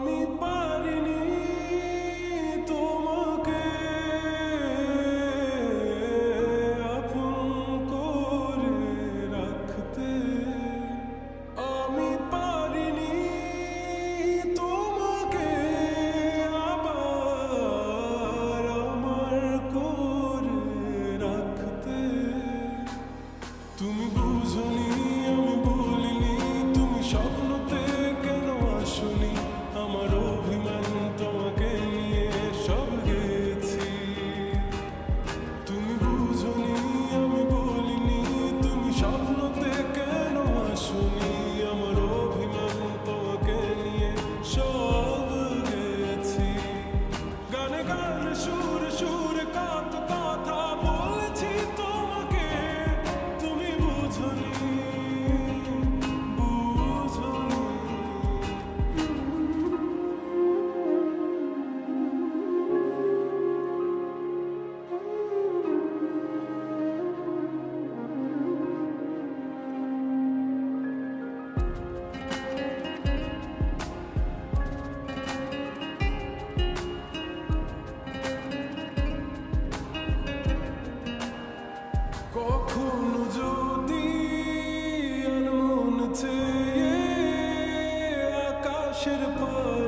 আমি পারিনি তোমাকে আপন করে রাখতে, আমি পারিনি তোমাকে আবার আমার করে রাখতে। তুমি বুঝনি আমি বলিনি, তুমি স্বপ্নতে কেন আসনি, আমার অভিমান তোমাকে নিয়ে সব গেছি। তুমি বুঝনি আমি বলিনি, তুমি স্বপ্নতে কেন আসনি, আমার অভিমান তোমাকে নিয়ে সব গেছি। গানে গানে সুরে সুরে কত কথা বলেছি তোমাকে, তুমি বুঝনি বুঝনি। কখনো যদি আর মন চেয়ে আকাশের পর